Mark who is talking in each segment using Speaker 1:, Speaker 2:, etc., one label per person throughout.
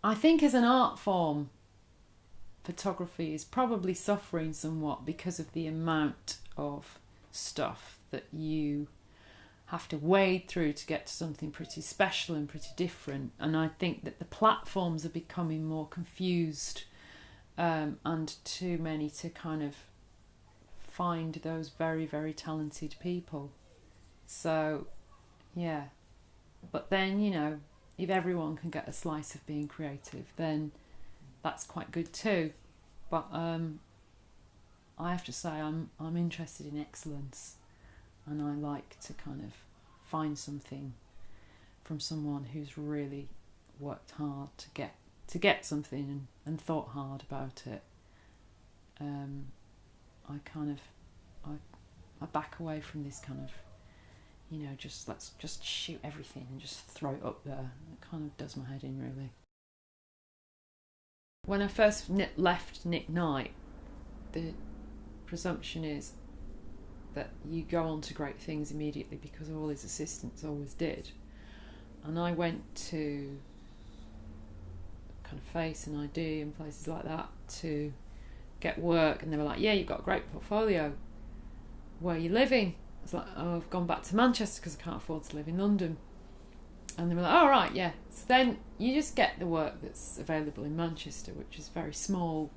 Speaker 1: I think as an art form, photography is probably suffering somewhat because of the amount of stuff that you have to wade through to get to something pretty special and pretty different. And I think that the platforms are becoming more confused, and too many to kind of find those very, very talented people. So, yeah. But then, if everyone can get a slice of being creative, then that's quite good too. But I have to say I'm interested in excellence, and I like to kind of find something from someone who's really worked hard to get something and thought hard about it. I back away from this kind of, let's just shoot everything and just throw it up there. It kind of does my head in, really. When I first left Nick Knight, the presumption is that you go on to great things immediately because all his assistants always did. And I went to kind of Face and ID and places like that to get work, and they were like, yeah, you've got a great portfolio. Where are you living? I was like, oh, I've gone back to Manchester because I can't afford to live in London. And they were like, oh, right, yeah. So then you just get the work that's available in Manchester, which is very small,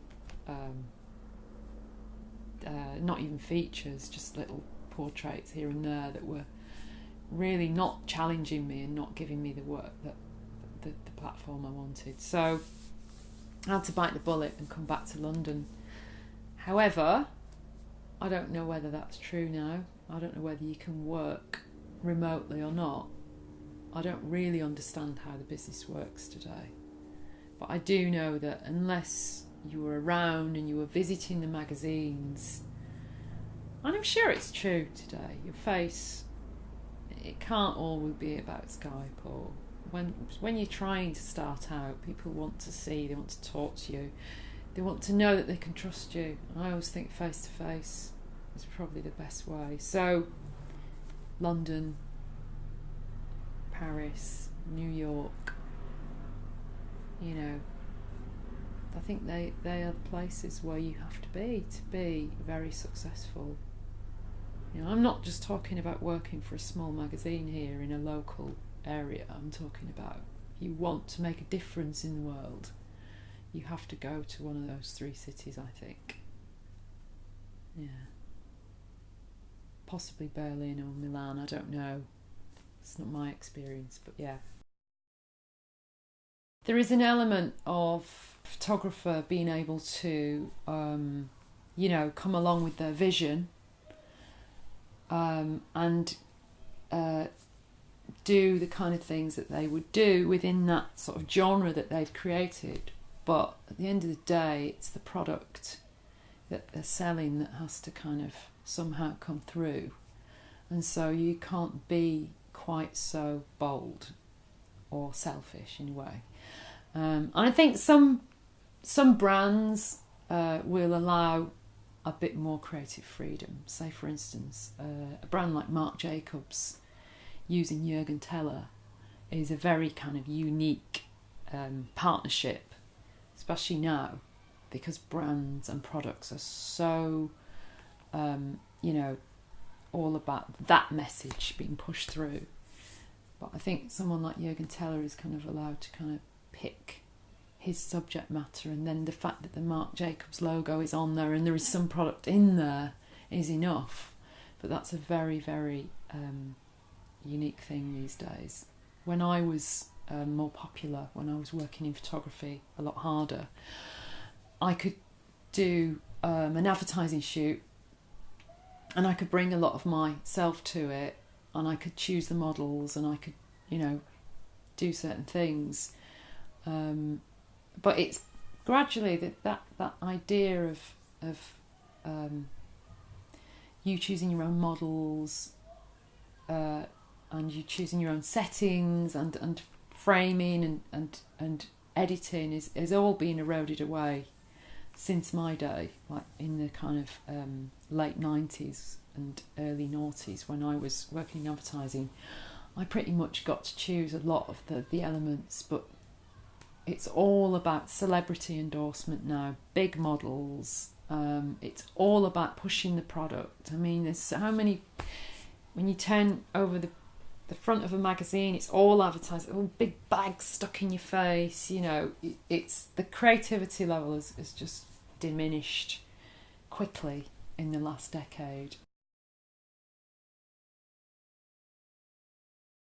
Speaker 1: not even features, just little portraits here and there that were really not challenging me and not giving me the work that the platform I wanted. So I had to bite the bullet and come back to London. However, I don't know whether that's true now. I don't know whether you can work remotely or not. I don't really understand how the business works today. But I do know that unless you were around and you were visiting the magazines, and I'm sure it's true today, your face, it can't always be about Skype, or when you're trying to start out, people want to see, they want to talk to you, they want to know that they can trust you. And I always think face to face is probably the best way. So London, Paris, New York, I think they are the places where you have to be very successful. I'm not just talking about working for a small magazine here in a local area. I'm talking about, if you want to make a difference in the world, you have to go to one of those three cities, I think. Yeah. Possibly Berlin or Milan, I don't know. It's not my experience, but yeah. There is an element of photographer being able to, come along with their vision, and do the kind of things that they would do within that sort of genre that they've created. But at the end of the day, it's the product that they're selling that has to kind of somehow come through. And so you can't be quite so bold or selfish in a way. And I think some brands will allow a bit more creative freedom. Say, for instance, a brand like Marc Jacobs using Jürgen Teller is a very kind of unique partnership, especially now, because brands and products are so, all about that message being pushed through. But I think someone like Jürgen Teller is kind of allowed to kind of pick his subject matter, and then the fact that the Marc Jacobs logo is on there and there is some product in there is enough. But that's a very, very unique thing these days. When I was more popular, when I was working in photography a lot harder, I could do an advertising shoot, and I could bring a lot of myself to it, and I could choose the models, and I could, do certain things. But it's gradually that idea of you choosing your own models, and you choosing your own settings and framing and editing is all being eroded away since my day, like in the kind of late 90s and early noughties when I was working in advertising. I pretty much got to choose a lot of the elements, but it's all about celebrity endorsement now, big models. It's all about pushing the product. I mean, there's so many, when you turn over the front of a magazine, it's all advertised, all big bags stuck in your face, you know. It's the creativity level has just diminished quickly in the last decade.